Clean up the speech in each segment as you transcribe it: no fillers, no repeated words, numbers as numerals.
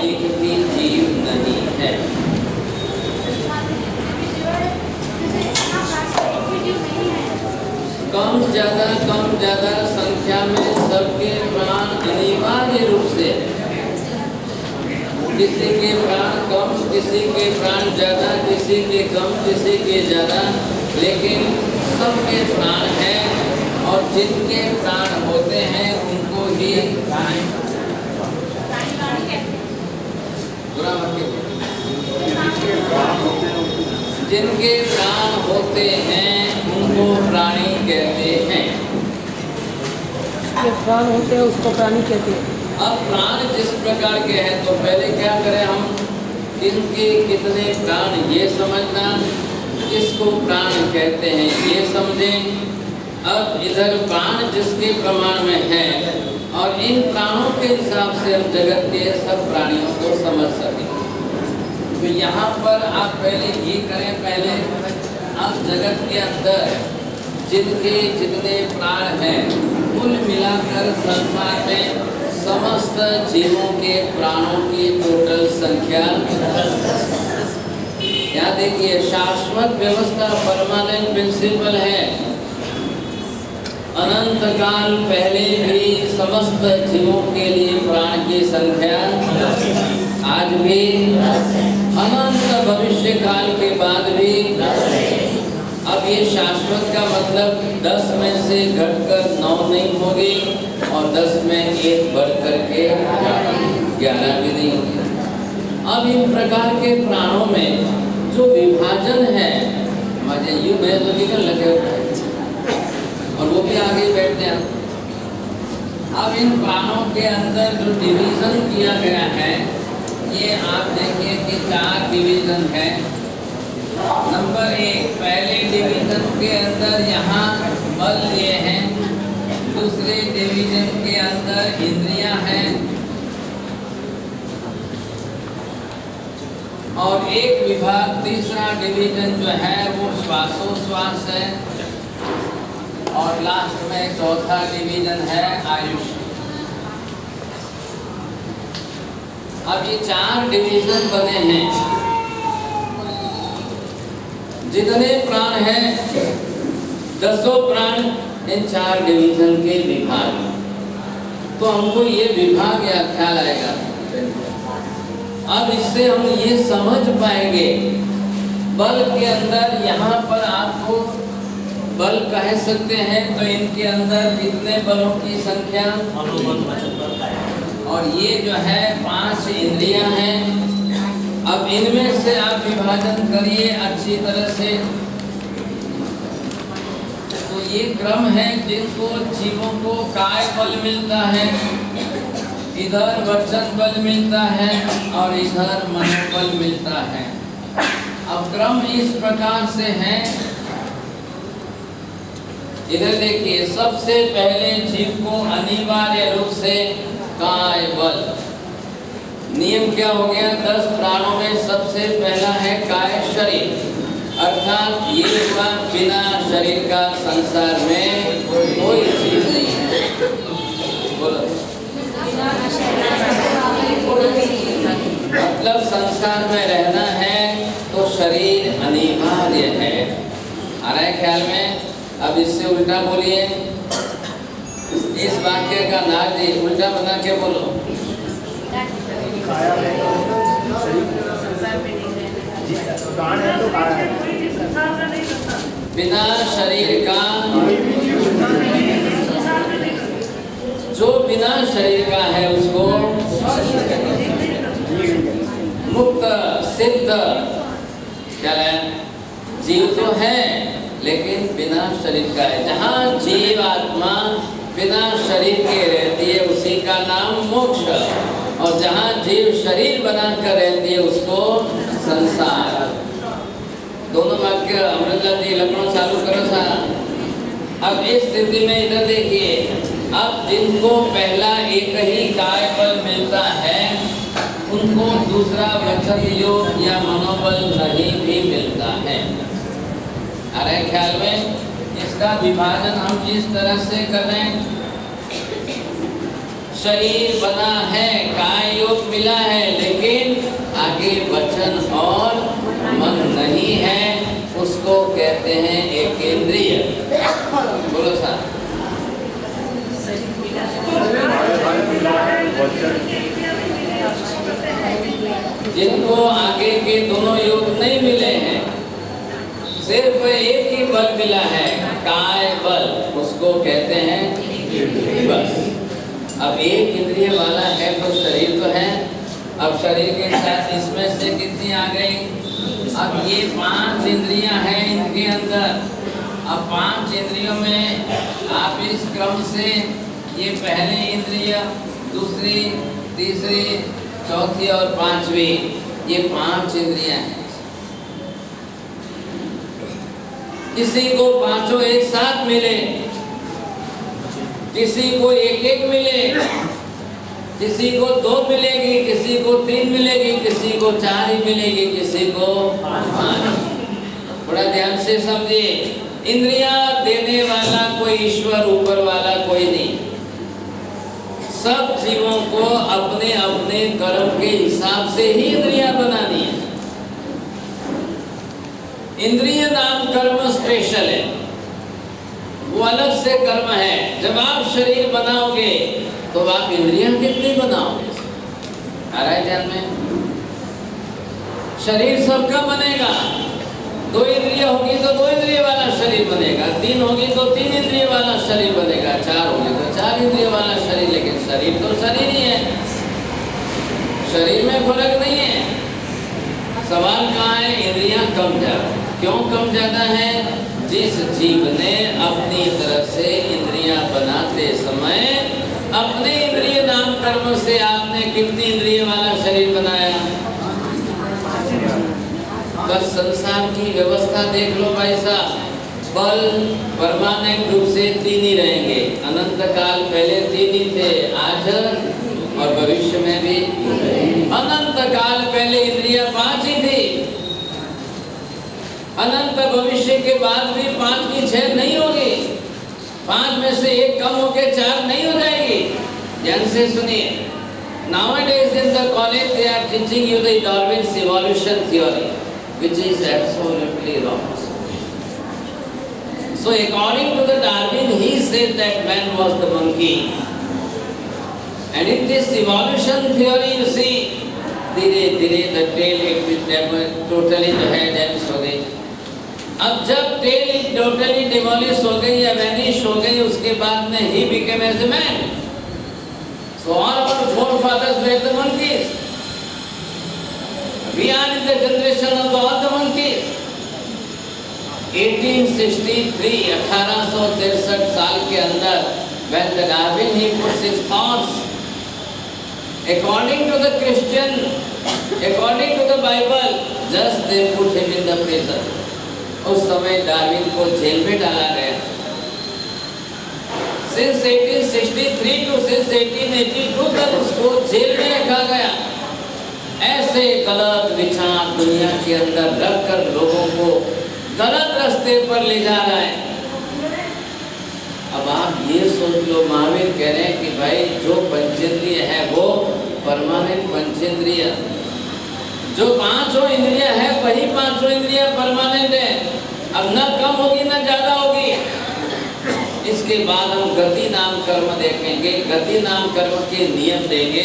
एक भी जीव नहीं है। कम ज्यादा संख्या में सबके प्राण अनिवार्य रूप से, किसी के प्राण कम, किसी के प्राण ज्यादा, किसी के कम, किसी के ज्यादा, लेकिन सबके प्राण हैं और जिनके प्राण होते हैं उनको ही जिनके प्राण होते हैं उनको प्राणी कहते हैं। जिसके प्राण होते हैं उसको प्राणी कहते हैं। अब प्राण जिस प्रकार के हैं तो पहले क्या करें हम, इनके कितने प्राण ये समझना, किसको प्राण कहते हैं ये समझें। अब इधर प्राण जिसके प्रमाण में है और इन प्राणों के हिसाब से हम जगत के सब प्राणियों को समझ सकें। तो यहाँ पर आप पहले ये करें, पहले आप जगत के अंदर जिनके जितने प्राण हैं कुल मिलाकर संसार में समस्त जीवों के प्राणों की टोटल संख्या, यहाँ देखिए शाश्वत व्यवस्था परमानेंट प्रिंसिपल है। अनंत काल पहले भी समस्त जीवों के लिए प्राण की संख्या आज भी, अनंत भविष्य काल के बाद भी। अब ये शाश्वत का मतलब 10 में से घटकर 9 नहीं होगी और 10 में 1 बढ़ करके 11 भी नहीं होगी। अब इन प्रकार के प्राणों में जो विभाजन है, मुझे यूं बेहद लगे और वो भी आगे बैठते हैं। अब इन प्राणों के अंदर जो डिवीजन किया गया है, ये आप देखिए कि 4 डिवीजन है। नंबर 1 पहले डिवीजन के अंदर यहाँ बल ये हैं, दूसरे डिवीजन के अंदर इंद्रियां हैं और एक विभाग तीसरा डिवीजन जो है वो श्वासोश्वास है और लास्ट में चौथा डिवीजन है आयुष। अब ये 4 डिवीजन बने हैं। जितने प्राण हैं 10 प्राण इन 4 डिवीजन के विभाग, तो हमको ये विभाग या ख्याल आएगा। अब इससे हम ये समझ पाएंगे बल के अंदर, यहाँ पर आपको बल कह सकते हैं तो इनके अंदर कितने बलों की संख्या, और ये जो है 5 इंद्रियां हैं। अब इनमें से आप विभाजन करिए अच्छी तरह से। तो ये क्रम है जिनको जीवों को काय बल मिलता है, इधर वचन बल मिलता है और इधर मनोबल मिलता है। अब क्रम इस प्रकार से है। इधर देखिए, सबसे पहले जीव को अनिवार्य रूप से काय बल, नियम क्या हो गया, 10 प्राणों में सबसे पहला है काय शरीर, अर्थात ये हुआ बिना शरीर का संसार में कोई चीज नहीं है। बोलो, मतलब संसार में रहना है तो शरीर अनिवार्य है। आ रहा है ख्याल में? अब इससे उल्टा बोलिए, इस वाक्य का नाज उल्टा बना के बोलो। बिना शरीर का, जो बिना शरीर का है उसको मुक्त सिद्ध क्या है, जीव तो है लेकिन बिना शरीर का है। जहाँ जीव आत्मा बिना शरीर के रहती है उसी का नाम मोक्ष, और जहाँ जीव शरीर बनाकर रहती है उसको संसार। दोनों वाक्य अमृता जी लखनऊ चालू करो सा। अब इस स्थिति में इधर देखिए, अब जिनको पहला एक ही काय बल मिलता है उनको दूसरा वचन योग या मनोबल नहीं भी मिलता है। आ रहे ख्याल में? इसका विभाजन हम इस तरह से कर रहे हैं। शरीर बना है, काय योग मिला है, लेकिन आगे वचन और मन नहीं है, उसको कहते हैं एक इंद्रिय। बोलो साहब। जिनको आगे के दोनों योग नहीं मिले हैं, सिर्फ एक ही बल मिला है, काय बल, उसको कहते हैं बस। अब एक इंद्रिय वाला है तो शरीर तो है, अब शरीर के साथ इसमें से कितनी आ गई? अब ये 5 इंद्रियां हैं इनके अंदर। अब 5 इंद्रियों में आप इस क्रम से ये पहले इंद्रिय, दूसरी, तीसरी, चौथी और 5वीं, ये 5 इंद्रियां हैं। किसी को पांचों एक साथ मिले, किसी को एक एक मिले, किसी को 2 मिलेगी, किसी को 3 मिलेगी, किसी को 4 ही मिलेगी, किसी को 5। थोड़ा ध्यान से समझिए, इंद्रियां देने वाला कोई ईश्वर ऊपर वाला कोई नहीं। सब जीवों को अपने अपने कर्म के हिसाब से ही इंद्रियां बनानी है। इंद्रिय नाम कर्म स्पेशल है, वो अलग से कर्म है। जब आप शरीर बनाओगे तो आप इंद्रियां कितनी बनाओगे? आ रहा है ध्यान में? शरीर सबका बनेगा। 2 इंद्रिय होगी तो 2 इंद्रिय वाला शरीर बनेगा, 3 होगी तो 3 इंद्रिय वाला शरीर बनेगा, 4 होगी तो 4 इंद्रिय वाला शरीर। लेकिन शरीर तो शरीर ही है, शरीर में फर्क नहीं है। सवाल कहाँ है? इंद्रियां कम ज्यादा। क्यों कम ज्यादा है? जिस जीव ने अपनी तरफ से इंद्रियां बनाते समय अपने इंद्रिय नाम कर्म से आपने कितनी इंद्रिय वाला शरीर बनाया? बस संसार की व्यवस्था देख लो भाई साहब। बल परमानेंट रूप से 3 ही रहेंगे। अनंत काल पहले 3 ही थे, आज और भविष्य में भी। अनंत काल पहले इंद्रियां 5 ही थी, अनंत भविष्य के बाद भी 5 की 6 नहीं होगी। 5 में से 1 कम होकर 4 नहीं हो जाएगी। ध्यान से सुनिए। Nowadays in the college they are teaching you the Darwin's evolution theory, which is absolutely wrong. So according to the Darwin, he said that man was the monkey. And in this evolution theory, you see, धीरे-धीरे the tail it totally जो है demolish हो गई। अब जब tail it totally demolish हो गई या vanish हो गई, उसके बाद में he became as a man. So all our forefathers were the monkeys. We are in the generation of all the monkeys. 1863, 1863 साल के अंदर, when the Darwin he puts his thoughts according to the Christian, according to the Bible, just they put him in the prison. उस समय Darwin को jail में डाला गया। Since 1863 to since 1882 तक उसको जेल में रखा गया। ऐसे गलत विचार दुनिया के अंदर रखकर लोगों को गलत रास्ते पर ले जा रहा है। अब आप ये सोच लो, महावीर कह रहे हैं कि भाई जो पंचेंद्रिय है वो परमानेंट पंचेंद्रिय, जो 5 इंद्रिय है वही 5 इंद्रिय परमानेंट है। अब न कम होगी न ज्यादा होगी। इसके बाद हम गति नाम कर्म देखेंगे, गति नाम कर्म के नियम देंगे।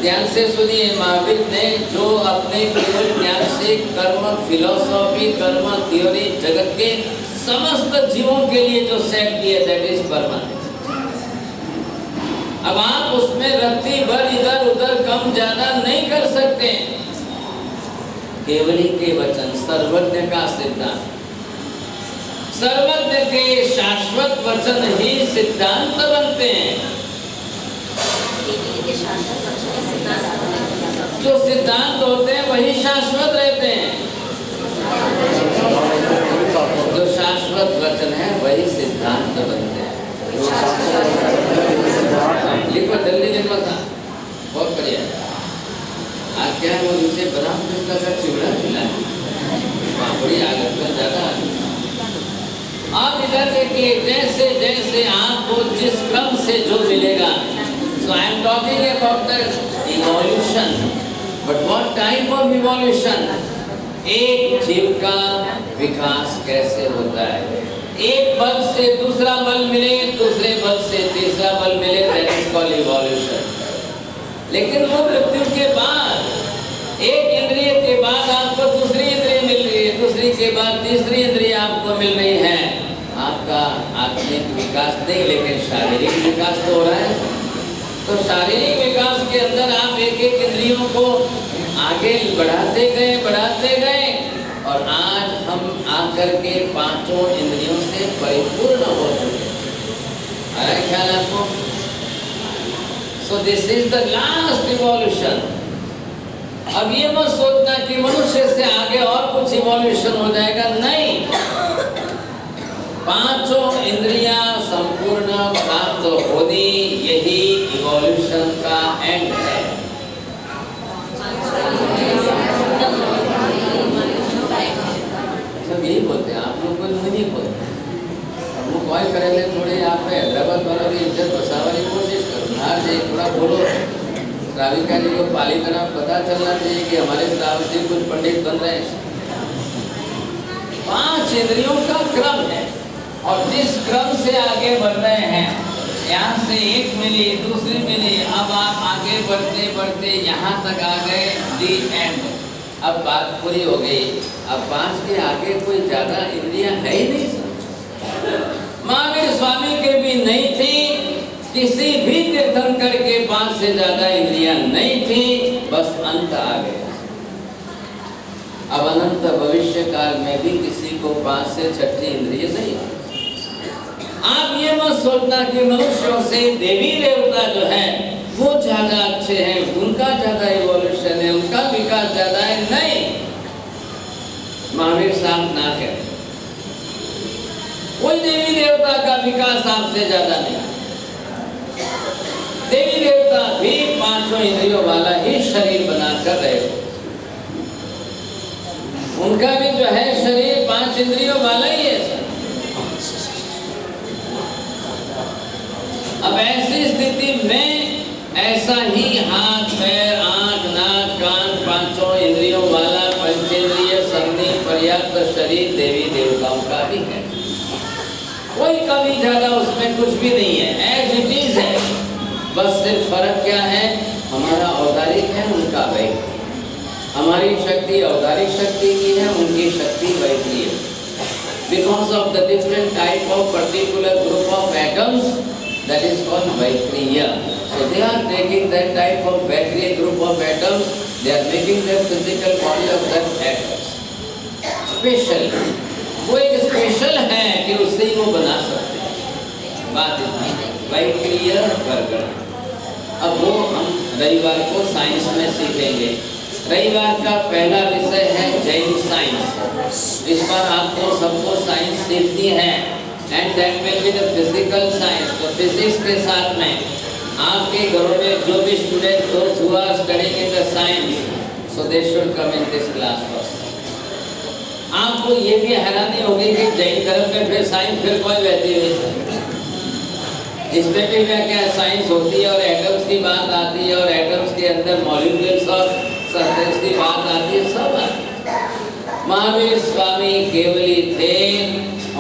ध्यान से सुनिए, महावीर ने जो अपने केवल ज्ञान से कर्म फिलोसॉफी, कर्म थ्योरी जगत के समस्त जीवों के लिए जो सेट किए, दैट इज परमानेंट। अब आप उसमें रत्ती भर इधर उधर कम ज्यादा नहीं कर सकते। केवली के वचन, सर्वज्ञ का सिद्धांत, सर्वज्ञ के शाश्वत वचन ही सिद्धांत बनते हैं। जो सिद्धांत होते हैं वही शाश्वत रहते हैं। जो शाश्वत वचन है वही सिद्धांत बनते हैं। लिखो, जल्दी लिखो था, बहुत बढ़िया। आज क्या है, वो नीचे बदाम पिस्ता का चिवड़ा मिला है, पापड़ी आगत पर ज्यादा। आप इधर देखिए, जैसे जैसे आपको जिस क्रम से जो मिलेगा, so I am talking about the evolution. But what type of evolution? एक जीव का विकास कैसे होता है? एक बल से दूसरा बल मिले, दूसरे बल से तीसरा बल मिले, that is called evolution. लेकिन वो मृत्यु के बाद एक इंद्रिय के बाद आपको दूसरी इंद्रिय मिल रही है, दूसरी के बाद तीसरी इंद्रिय आपको मिल रही है। आपका आत्मिक विकास नहीं, लेकिन शारीरिक विकास तो हो रहा है। तो शारीरिक विकास के अंदर आप एक एक इंद्रियों को आगे बढ़ाते गए और आज हम आकर के पांचों इंद्रियों से परिपूर्ण हो चुके हैं। आ रहा है ख्याल आपको? So this is the last evolution. अब ये मत सोचना कि मनुष्य से आगे और कुछ इवोल्यूशन हो जाएगा, नहीं। पांचों इंद्रियां संपूर्ण प्राप्त होनी, यही इवोल्यूशन का एंड है। सब यही बोलते हैं, आप लोग कुछ नहीं बोलते। हम लोग कॉल करेंगे थोड़े यहाँ पे हैदराबाद वालों की इज्जत बचाने की कोशिश करो, बाहर से थोड़ा बोलो। श्राविका जी को पाली तरह पता चलना चाहिए कि हमारे श्रावक जी कुछ पंडित बन रहे हैं। 5 इंद्रियों का क्रम है और जिस क्रम से आगे बढ़ रहे हैं, यहाँ से एक मिली, दूसरी मिली, अब आप आगे बढ़ते बढ़ते यहाँ तक आ गए, दी एंड। अब बात पूरी हो गई। अब 5 के आगे कोई ज्यादा इंद्रियां है ही नहीं। महावीर स्वामी के भी नहीं थी, किसी भी तीर्थंकर के 5 से ज्यादा इंद्रियां नहीं थी, बस अंत आ गया। अब अनंत भविष्य काल में भी किसी को 5 से छठी इंद्रिय नहीं। आप ये मत सोचना कि मनुष्यों से देवी देवता जो है वो ज्यादा अच्छे हैं, उनका ज्यादा इवोल्यूशन है, उनका विकास ज्यादा है, नहीं। महावीर साहब ना करें, कोई देवी देवता का विकास आपसे ज्यादा नहीं। देवी देवता भी 5 इंद्रियों वाला ही शरीर बनाकर रहे, उनका भी जो है शरीर 5 इंद्रियों वाला ही है। अब ऐसी स्थिति में ऐसा ही हाथ पैर आंख नाक कान 5 इंद्रियों वाला पंचेंद्रिय संधि पर्याप्त शरीर देवी देवताओं का भी है। कोई कमी ज्यादा उसमें कुछ भी नहीं है, एज इट इज है। बस सिर्फ फर्क क्या है, हमारा औदारिक है, उनका वैदिक। हमारी शक्ति औदारिक शक्ति की है, उनकी शक्ति वैदिक है। Because of the different type of particular group of atoms, that is called Vaikriya. So they are taking that type of Vaikriya group of atoms, they are making the physical body of that atoms special. वो एक special है कि उससे ही वो बना सकते हैं। बात इतनी वैक्रिय वर्ग। अब वो हम रविवार को साइंस में सीखेंगे। रविवार का पहला विषय है जैन साइंस। इस बार आपको सबको साइंस सीखनी है, and that will be the physical science. तो फिजिक्स के साथ में आपके घरों में जो भी स्टूडेंट दोस्त हुआ studying in the science, so they should come in this class first. आपको ये भी हैरानी होगी कि जैन धर्म में फिर साइंस फिर कोई बहती हुई, इसमें भी क्या साइंस होती है और एटम्स की बात आती है और एटम्स के अंदर मॉलिक्यूल्स और सरफेस की बात आती है, सब आती है। महावीर स्वामी केवली थे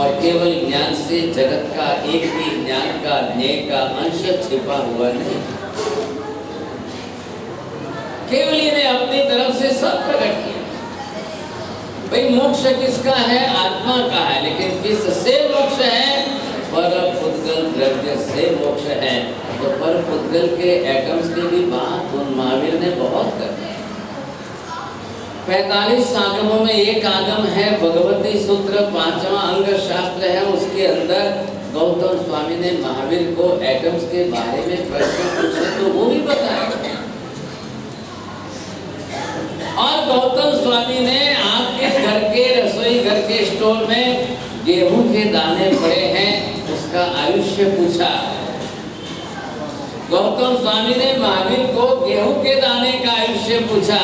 और केवल ज्ञान से जगत का एक भी ज्ञान का ज्ञेय का अंश छिपा हुआ नहीं। केवली ने अपनी तरफ से सब प्रकट किया। भाई मोक्ष किसका है? आत्मा का है, लेकिन किससे मोक्ष है? पर पुद्गल द्रव्य से मोक्ष है। तो पर पुद्गल के एटम्स की भी बात उन महावीर ने बहुत कर दी। 45 आगमों में एक आगम है भगवती सूत्र, 5वां अंग शास्त्र है। उसके अंदर गौतम स्वामी ने महावीर को एटम्स के बारे में प्रश्न पूछे तो वो भी बताया। और गौतम स्वामी ने आपके घर के रसोई घर के स्टोर में गेहूं के दाने पड़े हैं, उसका आयुष्य पूछा। गौतम स्वामी ने महावीर को गेहूं के दाने का आयुष्य पूछा,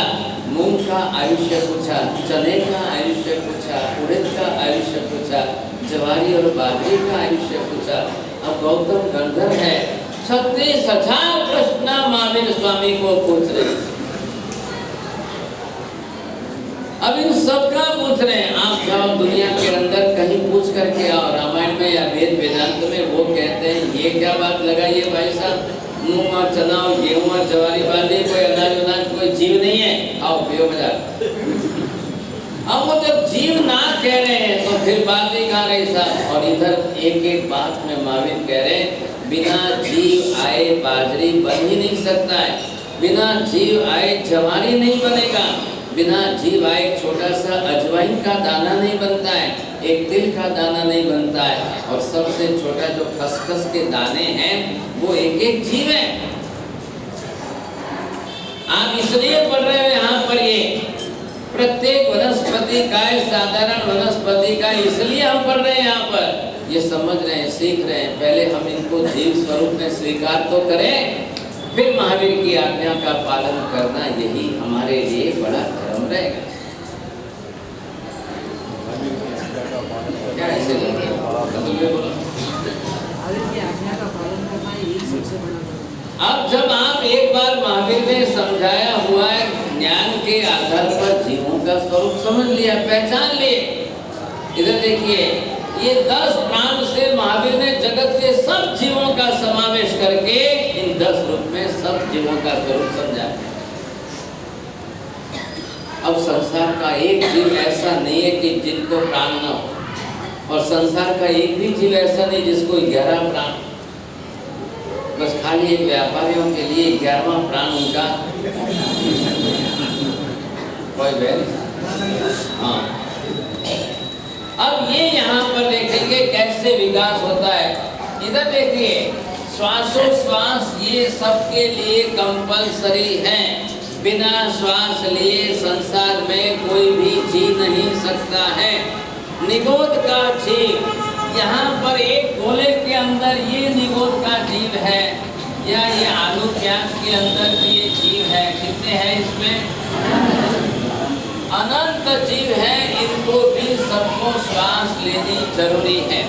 मूंग का आयुष्य पूछा, चने का आयुष्य पूछा, उड़द का आयुष्य पूछा, ज्वारी और बाजरे का आयुष्य पूछा। अब गौतम गंधर्व है, 36,000 प्रश्न महावीर स्वामी को पूछ रहे। अब इन सबका पूछ रहे हैं, आप जाओ दुनिया के अंदर कहीं पूछ करके आओ, रामायण में या वेद वेदांत में वो कहते हैं ये क्या बात लगाइए भाई साहब, मूंग और चना और गेहूं और जवारी बांधे, कोई अनाज कोई जीव नहीं है, आओ पियो मजाक। अब वो जब जीव ना कह रहे हैं तो फिर बात ही कहाँ रही साहब। और इधर एक एक बात में महावीर कह रहे हैं, बिना जीव आए बाजरी बन ही नहीं सकता है, बिना जीव आए जवारी नहीं बनेगा, बिना जीव आए छोटा सा अजवाइन का दाना नहीं बनता है, एक तिल का दाना नहीं बनता है, और सबसे छोटा जो खसखस के दाने हैं वो एक एक जीव है। आप इसलिए पढ़ रहे हो यहाँ पर ये प्रत्येक वनस्पति का, साधारण वनस्पति का, इसलिए हम पढ़ रहे हैं यहाँ पर, ये समझ रहे हैं, सीख रहे हैं। पहले हम इनको जीव स्वरूप में स्वीकार तो करें, फिर महावीर की आज्ञा का पालन करना यही हमारे लिए बड़ा धर्म रहेगा। क्या ऐसे अब जब आप एक बार महावीर ने समझाया हुआ है, ज्ञान के आधार पर जीवों का स्वरूप समझ लिया, पहचान लिए। इधर देखिए, ये 10 प्राण से महावीर ने जगत के सब जीवों का समावेश करके इन 10 रूप में सब जीवों का स्वरूप समझा। अब संसार का एक जीव ऐसा नहीं है कि जिनको प्राण न हो, और संसार का एक भी जीव ऐसा नहीं जिसको 11 प्राण, बस खाली एक व्यापारियों के लिए 11वां प्राण उनका कोई बैल। हाँ, अब ये यहाँ पर देखेंगे कैसे विकास होता है। इधर देखिए, श्वासोश्वास ये सबके लिए कंपलसरी है, बिना श्वास लिए संसार में कोई भी जी नहीं सकता है। निगोद का जीव, यहाँ पर एक गोले के अंदर ये निगोद का जीव है, या ये आलू प्याज के अंदर भी ये जीव है। कितने हैं इसमें? अनंत जीव है, इनको भी सबको श्वास लेनी जरूरी है।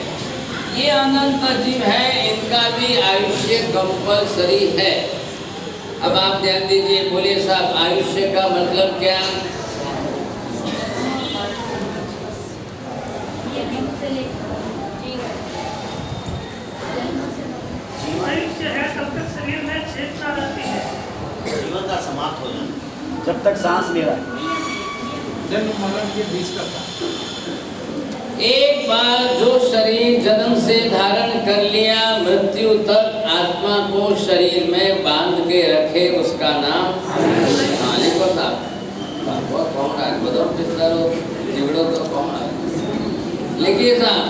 ये अनंत जीव है, इनका भी आयुष्य कंपलसरी है। अब आप ध्यान दीजिए, बोलिए साहब, आयुष्य का मतलब क्या? आयुष्य है तब तक शरीर में चेतना रहती है, जीवन का समाप्त हो जाना, जब तक सांस ले रहा है, जन्म मरण के बीच का। एक बार जो शरीर जन्म से धारण कर लिया, मृत्यु तक आत्मा को शरीर में बांध के रखे, उसका नाम लिखो साहब। कौन है बताओ, किसदारो जिगड़ो तो कौन है? लिखिए साहब,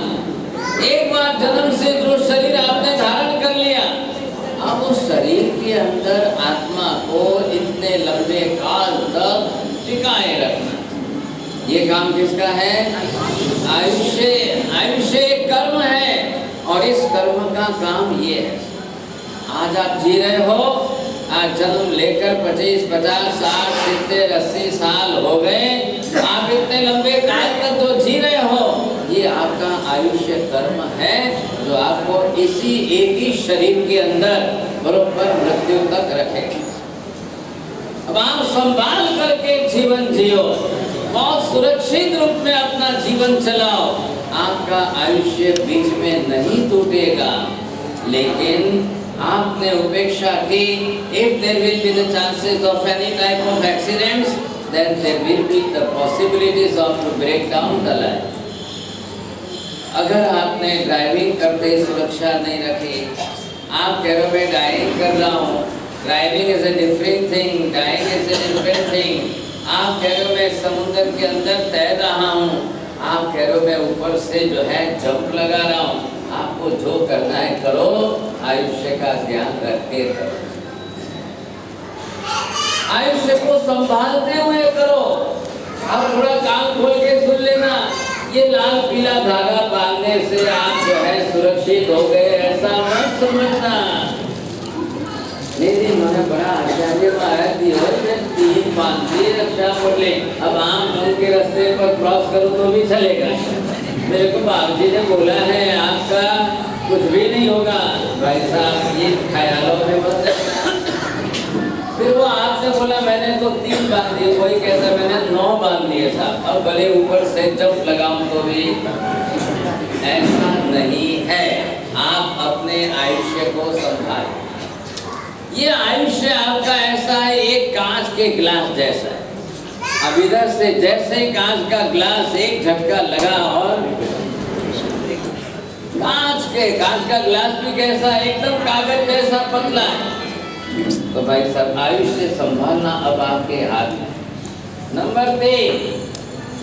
एक बार जन्म से जो शरीर आपने धारण कर लिया, अब उस शरीर के अंदर आत्मा को इतने लंबे काल तक टिकाए रखना, ये काम किसका है? आयुष्य। आयुष्य एक कर्म है, और इस कर्म का काम ये है, आज आप जी रहे हो, आज जन्म लेकर 25, 50, 60, 70, 80 साल हो गए, आप इतने लंबे काल तक जो जी रहे हो, ये आपका आयुष्य कर्म है, जो आपको इसी एक ही शरीर के अंदर बरोबर मृत्यु तक रखेगा। अब आप संभाल करके जीवन जियो, बहुत सुरक्षित रूप में अपना जीवन चलाओ, आपका आयुष्य बीच में नहीं टूटेगा। लेकिन आपने उपेक्षा की, if there will be the chances of any type of accidents, then there will be the possibilities of to break down the life. अगर आपने ड्राइविंग करते सुरक्षा नहीं रखी, आप कह रहे हो मैं ड्राइविंग कर रहा हूँ, driving is a different thing, diving is a different thing. आप कह रहे हो मैं समुद्र के अंदर तैर रहा हूँ, आप कह रहे हो मैं ऊपर से जो है जंप लगा रहा हूँ, आपको जो करना है करो, आयुष्य का ध्यान रख के करो, आयुष्य को संभालते हुए करो। अब थोड़ा कान खोल के सुन लेना, ये लाल पीला धागा बांधने से आप जो है सुरक्षित हो गए, ऐसा मत समझना। नहीं, मैंने बड़ा आचार्य तीन बांधती रक्षा कर ले, अब आम ढंग के रास्ते पर क्रॉस करूँ तो भी चलेगा। मेरे को बाबूजी ने बोला है आपका कुछ भी नहीं होगा। भाई साहब, ये ख्यालों में मत रखना। मैंने तो 3 बांध दिए, कोई कहता मैंने 9 बांध दिए साहब, अब भले ऊपर से जब लगाऊं तो भी ऐसा नहीं है। आप अपने आयुष्य को संभालें। ये आयुष्य आपका ऐसा है, एक कांच के गिलास जैसा है। अब इधर से जैसे ही कांच का गिलास एक झटका लगा और कांच का गिलास भी कैसा, एकदम कागज जैसा पतला है। तो भाई साहब आयुष्य संभालना अब आपके हाथ में। नंबर 3,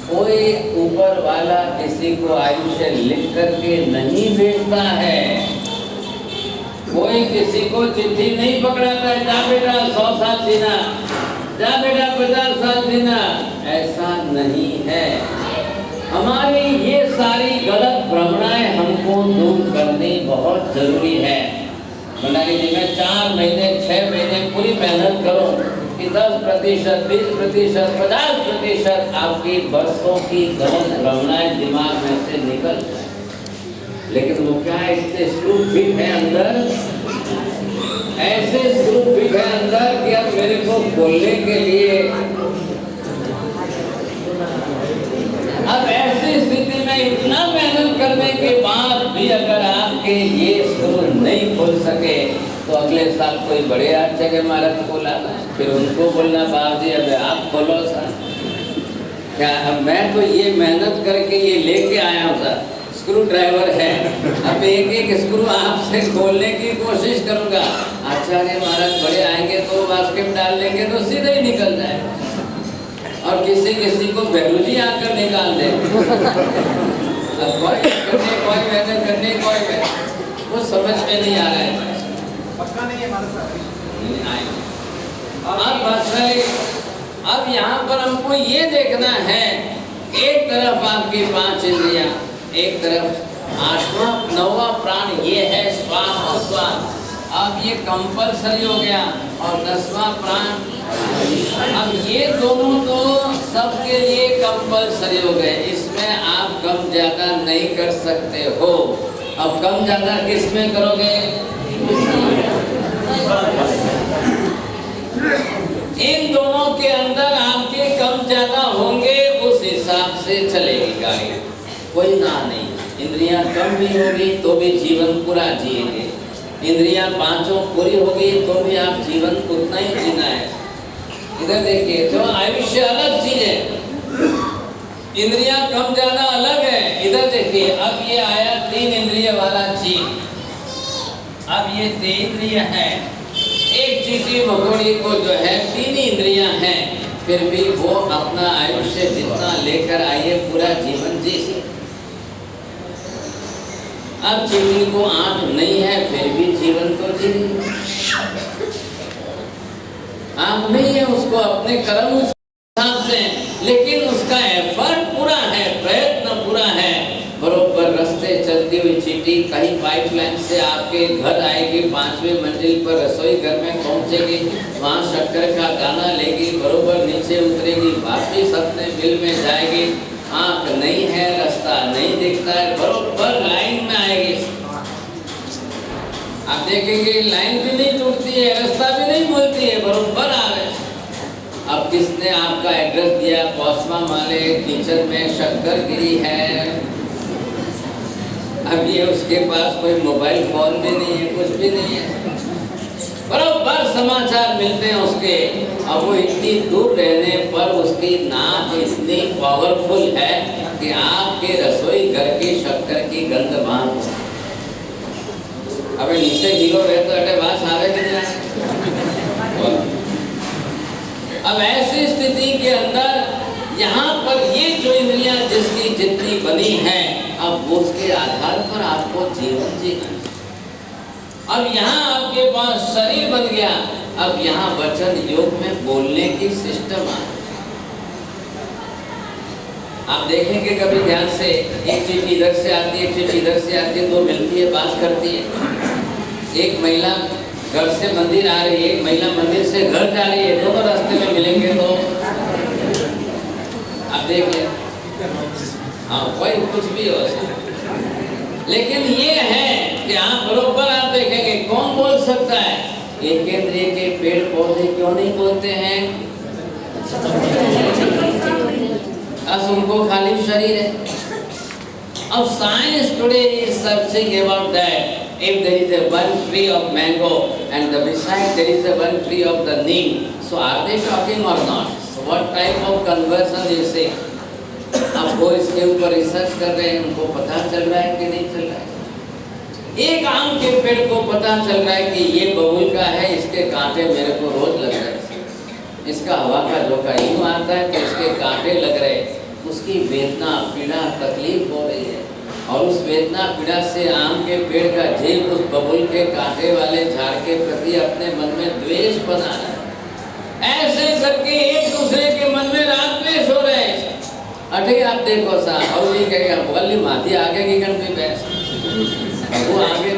कोई ऊपर वाला किसी को आयुष्य लिख करके नहीं भेजता है। कोई किसी को चिट्ठी नहीं पकड़ाता है, जा बेटा 100 साल जीना, जा बेटा 50 साल जीना, ऐसा नहीं है। हमारी ये सारी गलत भ्रमणाएं हमको दूर करनी बहुत जरूरी है। भंडारी जी में 4 महीने 6 महीने पूरी मेहनत करो कि 10%, 20%, 50% आपकी बरसों की गलत भ्रमणाएं दिमाग में से निकल जाए। लेकिन वो क्या है, इतने स्क्रू फिट है अंदर, ऐसे स्क्रू फिट है अंदर कि अब मेरे को बोलने के लिए, अब ऐसी स्थिति में इतना मेहनत करने के बाद भी अगर आपके ये स्क्रू नहीं खोल सके तो अगले साल कोई बड़े आठ जगह महाराज को लाना, फिर उनको बोलना बाप जी अब आप खोलो सर। क्या अब मैं तो ये मेहनत करके ये लेके आया हूँ सर, स्क्रू ड्राइवर है, अब एक एक स्क्रू आपसे खोलने की कोशिश करूँगा। आचार्य महाराज बड़े आएंगे तो बास्केट डाल लेंगे तो सीधे ही निकल जाएगा, और किसी किसी को बेलूजी आकर निकाल दे। अब कोई मेहनत करने वो समझ में नहीं आ रहा है, पक्का नहीं है हमारे साथ। अब यहाँ पर हमको ये देखना है, एक तरफ आपकी 5 इंद्रियां, एक तरफ 8वां 9वां प्राण ये है श्वास। अब ये कंपल्सरी हो गया, और 10वां प्राण, अब ये दोनों तो सबके लिए कंपल्सरी हो गए, इसमें आप कम ज्यादा नहीं कर सकते हो। अब कम ज्यादा किस में करोगे? इन दोनों के अंदर आपके कम ज्यादा होंगे, उस हिसाब से चलेगी गाड़ी, कोई ना नहीं। इंद्रियां कम भी होगी तो भी जीवन पूरा जिएंगे, इंद्रियां 5 पूरी होगी तो भी आप जीवन उतना ही जीना है। इधर देखिए, तो आयुष्य अलग चीज है, इंद्रियां कम ज्यादा अलग है। इधर देखिए, अब ये आया 3 इंद्रिय वाला जीव, अब ये 3 इंद्रिय है। एक चींटी मकोड़ी को जो है 3 इंद्रियां हैं, फिर भी वो अपना आयुष्य जितना लेकर आइए पूरा जीवन जी सकते। अब चींटी को आंख नहीं है, फिर भी जीवन तो जी, आंख नहीं है उसको, अपने कर्म उस हिसाब से, लेकिन उसका एफर्ट पूरा है, प्रयत्न पूरा है। बरोबर रास्ते चलती हुई चींटी कहीं पाइपलाइन से आपके घर आएगी, 5वीं मंजिल पर रसोई घर में पहुंचेगी, वहाँ शक्कर का दाना लेगी, बरोबर नीचे उतरेगी, वापिस अपने बिल में जाएगी। आंख नहीं है, रास्ता नहीं दिखता है, बरोबर लाइन में आएगी। आप देखेंगे लाइन भी नहीं टूटती है, रास्ता भी नहीं बोलती है, बरोबर आ रहे। अब किसने आपका एड्रेस दिया? पौसमा माले किचन में शक्कर गिरी है। अब ये उसके पास कोई मोबाइल फोन भी नहीं है, कुछ भी नहीं है, बराबर समाचार मिलते हैं उसके। अब वो इतनी दूर रहने पर उसकी नाक इतनी पावरफुल है कि आपके रसोई घर की शक्कर की गंध वहां। अब नीचे हीरो रहे तो अटे बात आवे कि नहीं। अब ऐसी स्थिति के अंदर यहाँ पर ये जो इंद्रियां जिसकी जितनी बनी है, अब उसके आधार पर आपको जीवन जीना। अब यहाँ आपके पास शरीर बन गया, अब यहाँ वचन योग में बोलने की सिस्टम आ। आप देखेंगे कभी ध्यान से, एक चिट्ठी इधर से आती है, एक चिट्ठी इधर से आती है, तो मिलती है, बात करती है। एक महिला घर से मंदिर आ रही है, एक महिला मंदिर से घर जा रही है, दोनों रास्ते में मिलेंगे तो आप देखिए, हाँ कोई कुछ भी हो सकता। लेकिन ये है कि आप बरोबर आप देखेंगे कौन बोल सकता है। एक इंद्रिय के पेड़ पौधे क्यों नहीं बोलते हैं? बस उनको खाली शरीर है। अब science today is searching about that if there is a one tree of mango and the beside there is a one tree of the neem, so are they talking or not? So what type of conversion you say? अब वो इसके ऊपर research कर रहे हैं, उनको पता चल रहा है कि नहीं चल रहा है। एक आम के पेड़ को पता चल रहा है कि ये बबूल का है, इसके कांटे मेरे को रोज लग रहे हैं, इसका हवा का झोंका यूँ आता है कि इसके कांटे लग रहे हैं, उसकी वेदना पीड़ा तकलीफ हो रही है और उस वेदना पीड़ा से आम के पेड़ का जीव उस बबूल के कांटे वाले झाड़ के प्रति अपने मन में द्वेष बना रहा है। ऐसे करके एक दूसरे के मन में राग द्वेष हो रहे हैं। अठे आप देखो सा और ये कहेगा बोली माधी आगे की गण पे बैठ वो आगे